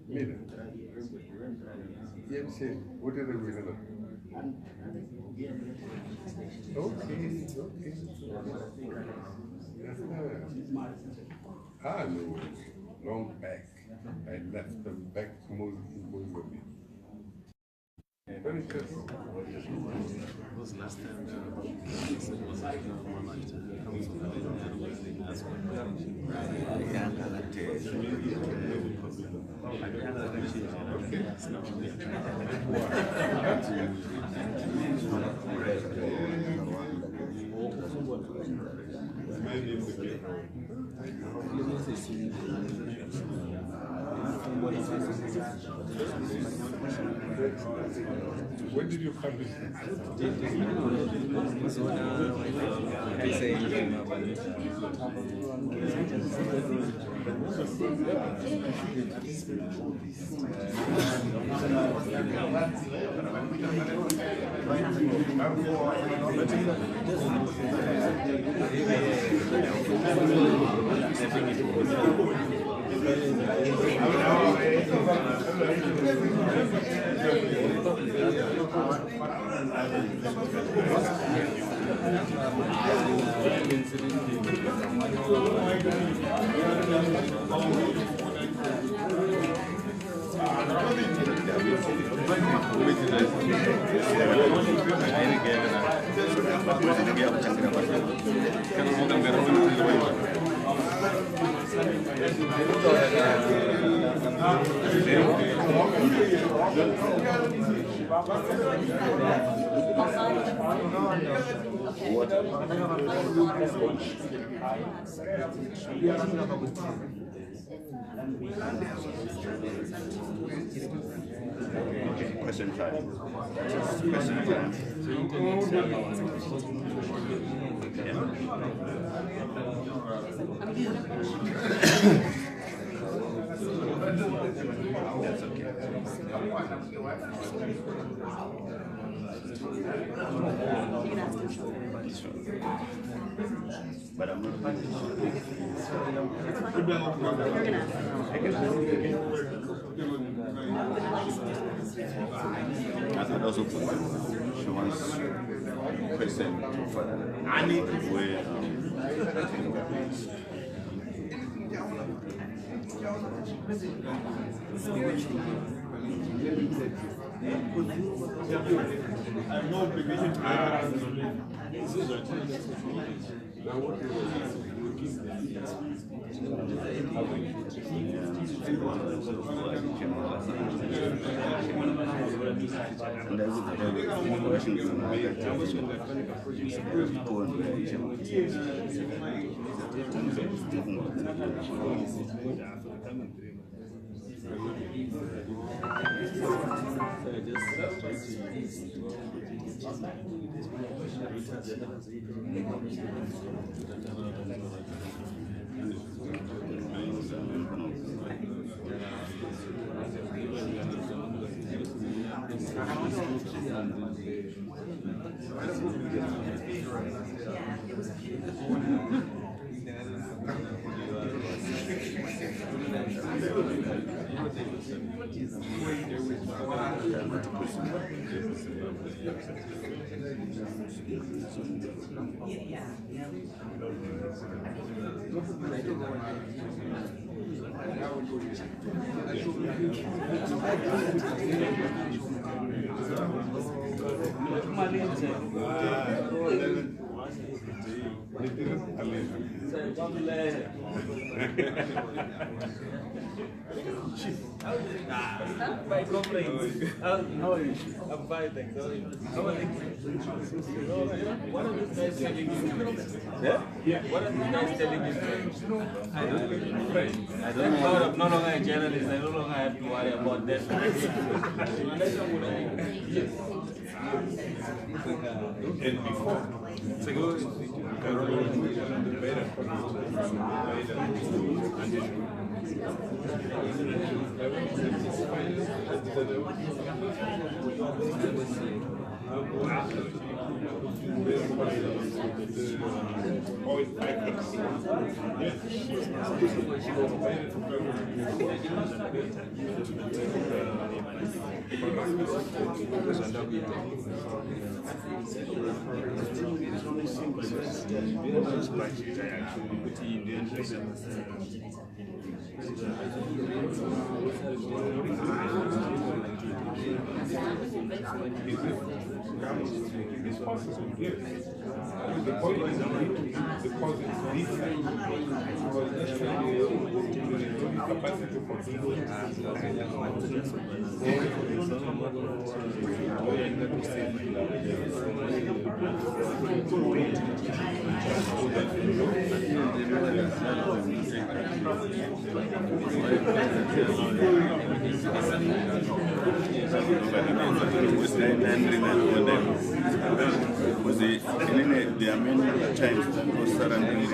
Mira, what did we have? Okay. I know long back. I left them back to Mozambique. Very interesting. Was last time it was like more like the council as well. When did you publish it? Question time. Question time. That's okay. But I'm not I could also put she wants question further. Where I'm not obligation to My complaints. How are you? I'm fine, thanks. How are you? What are these guys telling you? Yeah? What are these guys telling you? I don't know. I'm no longer a journalist. I no longer have to worry about that. And before, it's possible, yes. The point is the cause is different because actually there is only capacity for people. There are many times that was surrounding the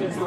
Good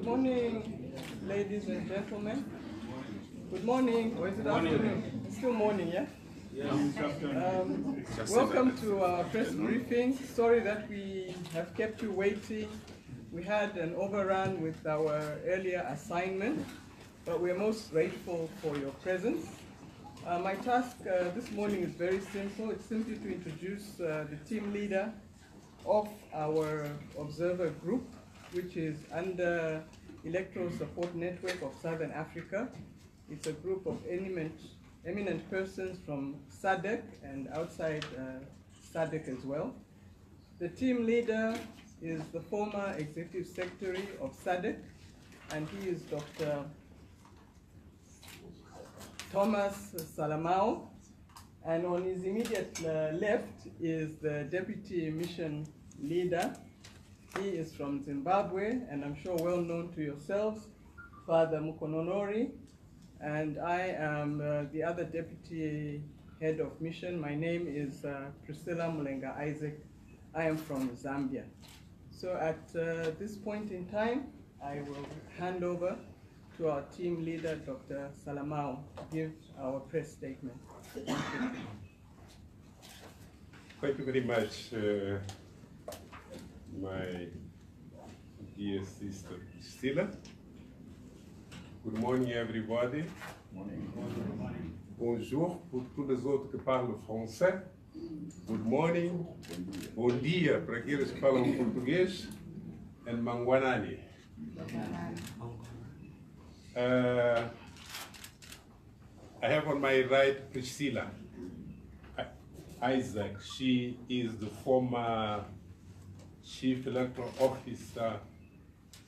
morning, ladies and gentlemen. Good morning, or is it afternoon? It's still morning, yeah? Welcome to our press briefing. Sorry that we have kept you waiting. We had an overrun with our earlier assignment, but we're most grateful for your presence. My task this morning is very simple. It's simply to introduce the team leader of our observer group, which is under Electoral Support Network of Southern Africa. It's a group of eminent persons from SADC and outside SADC as well. The team leader is the former Executive Secretary of SADC, and he is Dr. Thomas Salamao. And on his immediate left is the Deputy Mission Leader. He is from Zimbabwe, and I'm sure well known to yourselves, Father Mukononori. And I am the other Deputy Head of Mission. My name is Priscilla Mulenga Isaac. I am from Zambia. So at this point in time, I will hand over to our team leader, Dr. Salamao, to give our press statement. Thank you. Thank you very much, my dear sister Priscilla. Good morning, everybody. Bonjour pour tous les autres qui parlent français. Good morning. Bom dia para aqueles que falam português. And Mangwanani. I have on my right Priscilla Isaac. She is the former Chief Electoral Officer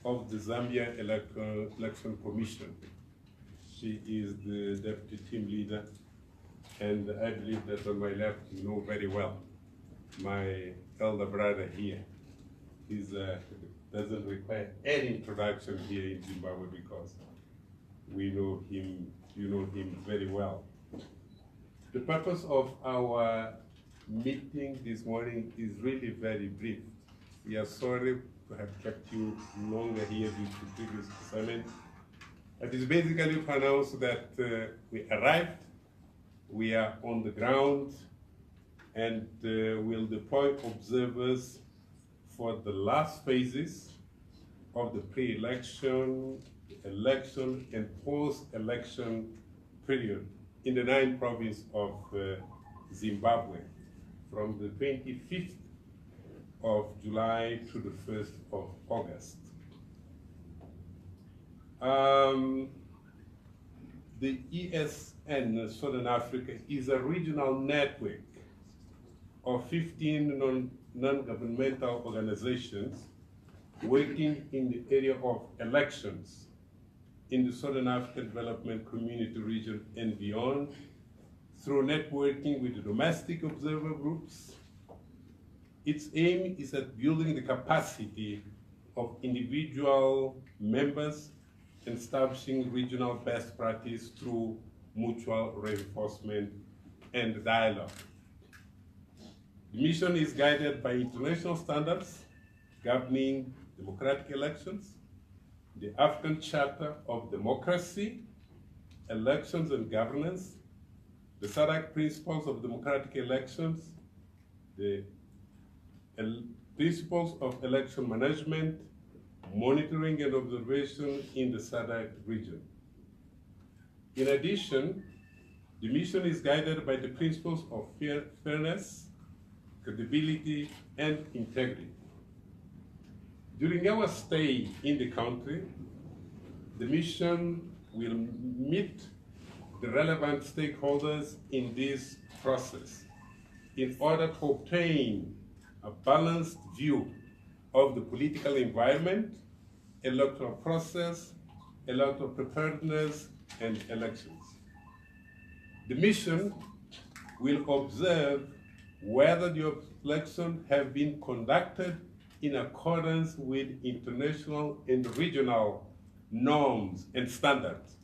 of the Zambia Election Commission. She is the Deputy Team Leader, and I believe that on my left you know very well my elder brother here. He doesn't require any introduction here in Zimbabwe because we know him, you know him very well. The purpose of our meeting this morning is really very brief. We are sorry to have kept you longer here due to previous assignment. It is basically to announce that we arrived, we are on the ground, and we'll deploy observers for the last phases of the pre-election, election, and post-election period in the 9th province of Zimbabwe, from the 25th of July to the 1st of August. The ESN Southern Africa is a regional network of 15 non-governmental organizations working in the area of elections in the Southern African Development Community region and beyond, through networking with the domestic observer groups. Its aim is at building the capacity of individual members and establishing regional best practice through mutual reinforcement and dialogue. The mission is guided by international standards governing democratic elections, the African Charter of Democracy, Elections and Governance, the SADC Principles of Democratic Elections, the Principles of Election Management, Monitoring and Observation in the SADC region. In addition, The mission is guided by the principles of fairness, credibility, and integrity. During our stay in the country, the mission will meet the relevant stakeholders in this process in order to obtain a balanced view of the political environment, electoral process, electoral preparedness, and elections. The mission will observe whether the elections have been conducted in accordance with international and regional norms and standards,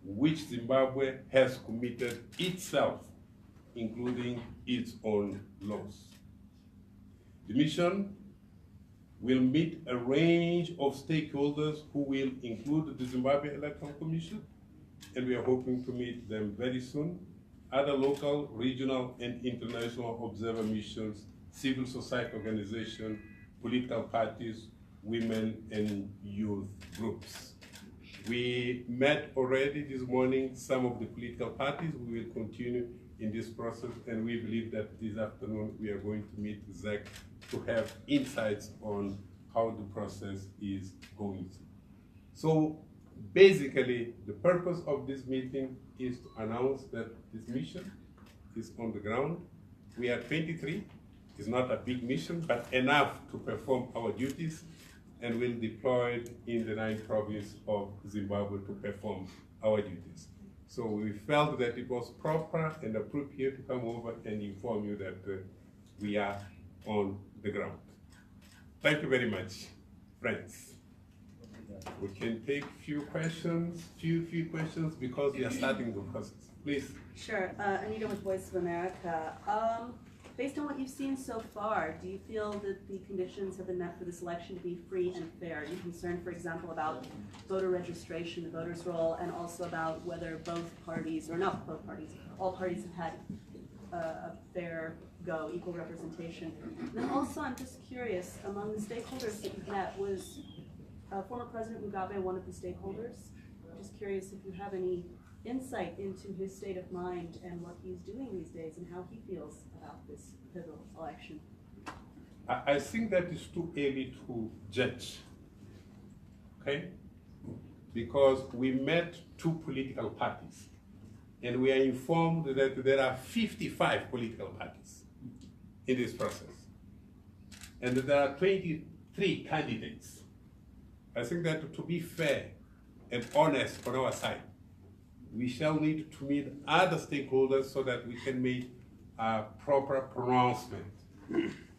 which Zimbabwe has committed itself, including its own laws. The mission will meet a range of stakeholders who will include the Zimbabwe Electoral Commission, and we are hoping to meet them very soon, other local, regional, and international observer missions, civil society organizations, political parties, women and youth groups. We met already this morning some of the political parties. We will continue in this process, and we believe that this afternoon we are going to meet ZEC to have insights on how the process is going through. So basically, the purpose of this meeting is to announce that this mission is on the ground. We are 23. It's not a big mission, but enough to perform our duties, and will deploy in the 9 provinces of Zimbabwe to perform our duties. So we felt that it was proper and appropriate to come over and inform you that we are on the ground. Thank you very much, friends. We can take few questions because we are starting the process. Please. Sure, Anita with Voice of America. Based on what you've seen so far, do you feel that the conditions have been met for this election to be free and fair? Are you concerned, for example, about voter registration, the voters' roll, and also about whether both parties, or not both parties, all parties have had a fair go, equal representation? And then also, I'm just curious, among the stakeholders that you've met, was former President Mugabe one of the stakeholders? I'm just curious if you have any insight into his state of mind and what he's doing these days and how he feels about this pivotal election. I think that it's too early to judge, okay? Because we met 2 political parties, and we are informed that there are 55 political parties in this process, and that there are 23 candidates. I think that to be fair and honest on our side, we shall need to meet other stakeholders so that we can make a proper pronouncement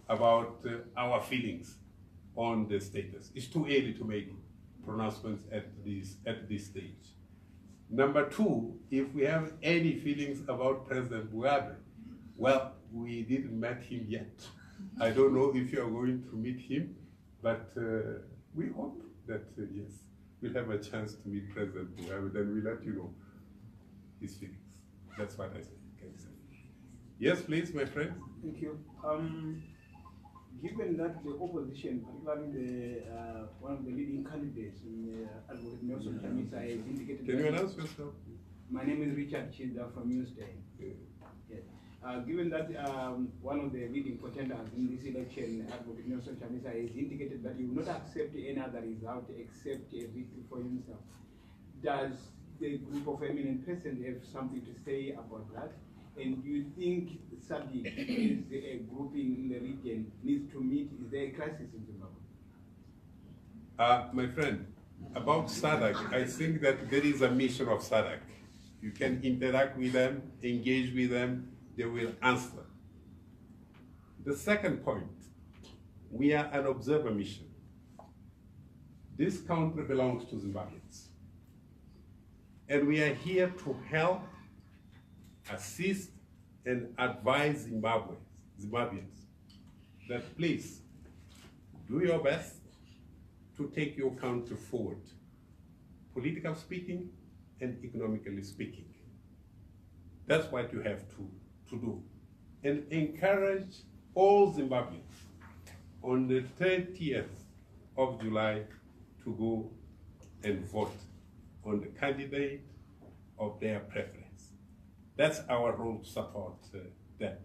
about our feelings on the status. It's too early to make pronouncements at this stage. Number 2, if we have any feelings about President Mugabe, well, we didn't meet him yet. I don't know if you are going to meet him, but we hope that, yes, we'll have a chance to meet President Mugabe, then we'll let you know his feelings. That's what I can say. Yes, please, my friend. Thank you. Given that the opposition, particularly one of the leading candidates in Advocate Nelson Chamisa, has indicated. Can you announce yourself? My name is Richard Chida from Newsday. Yes. Given that one of the leading contenders in this election, Advocate Nelson Chamisa, has indicated that he will not accept any other result except a victory for himself, does the group of eminent persons have something to say about that? And do you think SADC is a grouping in the region needs to meet? Is there a crisis in Zimbabwe? My friend, about SADC, I think that there is a mission of SADC. You can interact with them, engage with them, they will answer. The second point, we are an observer mission. This country belongs to Zimbabweans. And we are here to help, assist, and advise Zimbabweans that please do your best to take your country forward, politically speaking and economically speaking. That's what you have to do. And encourage all Zimbabweans on the 30th of July to go and vote on the candidate of their preference. That's our role to support that.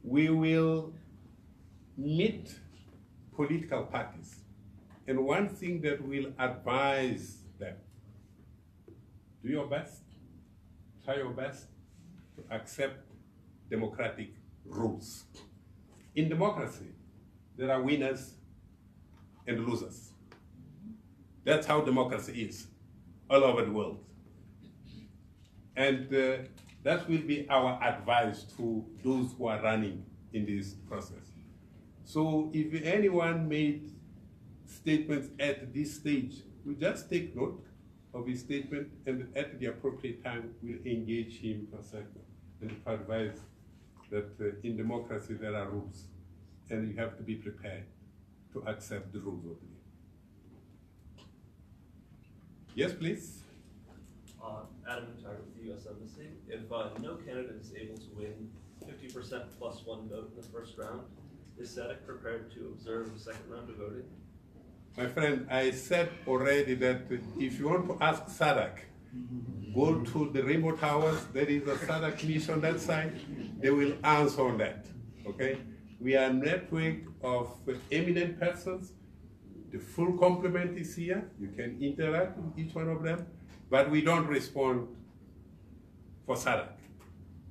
We will meet political parties. And one thing that we'll advise them, do your best, try your best to accept democratic rules. In democracy, there are winners and losers. That's how democracy is all over the world. And that will be our advice to those who are running in this process. So if anyone made statements at this stage, we just take note of his statement, and at the appropriate time, we'll engage him and advise that in democracy there are rules, and you have to be prepared to accept the rules of the game. Yes, please. Adam Retired with the U.S. Embassy. If no candidate is able to win 50% plus one vote in the first round, is SADC prepared to observe the second round of voting? My friend, I said already that if you want to ask SADC, go to the Rainbow Towers. There is a SADC mission on that side. They will answer on that, okay? We are a network of eminent persons. The full complement is here. You can interact with each one of them, but we don't respond for SADC.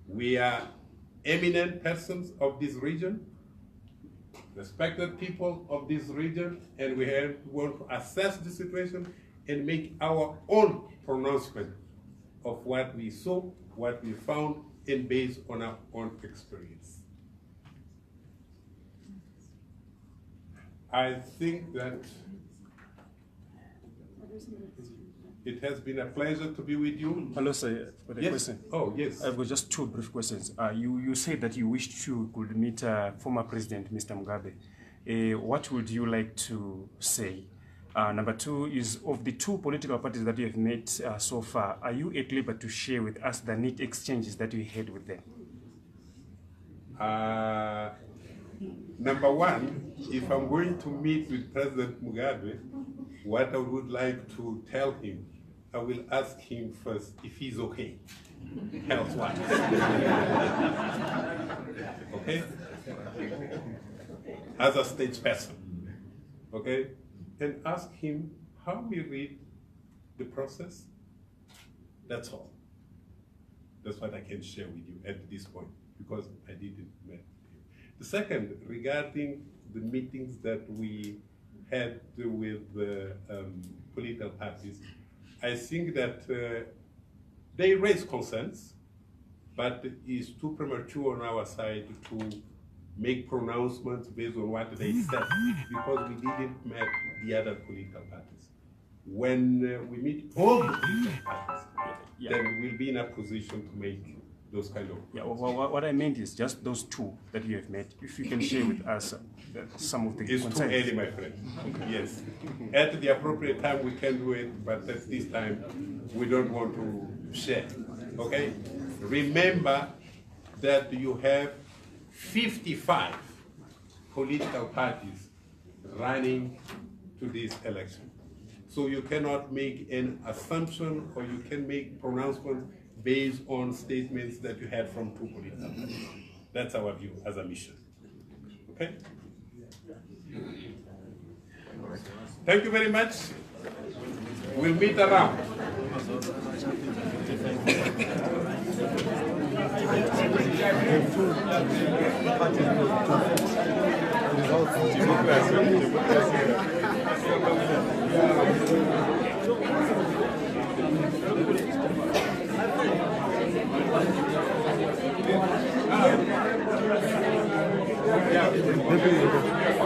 We are eminent persons of this region, respected people of this region, and we want to assess the situation and make our own pronouncement of what we saw, what we found, and based on our own experience. I think that it has been a pleasure to be with you. Hello, sir. For the question. Oh, yes. I've got just two brief questions. You said that you wished you could meet former President Mr. Mugabe. What would you like to say? Number two is, of the two political parties that you have met so far, are you at liberty to share with us the neat exchanges that you had with them? Number one, if I'm going to meet with President Mugabe, what I would like to tell him, I will ask him first if he's okay, health-wise. Okay? As a state person, okay? And ask him how we read the process. That's all. That's what I can share with you at this point, because I didn't meet him. The second, regarding the meetings that we had with the political parties, I think that they raise concerns, but it's too premature on our side to make pronouncements based on what they said, because we didn't meet the other political parties. When we meet all the political parties, then we'll be in a position to make those kind of. Yeah, well, what I meant is just those two that you have met. If you can share with us some of the It's concerns. too early, my friend. Yes. At the appropriate time, we can do it, but at this time, we don't want to share. Okay? Remember that you have 55 political parties running to this election. So you cannot make an assumption, or you can make pronouncements based on statements that you had from two political parties. That's our view as a mission. Okay? Thank you very much. We'll meet around. Yeah.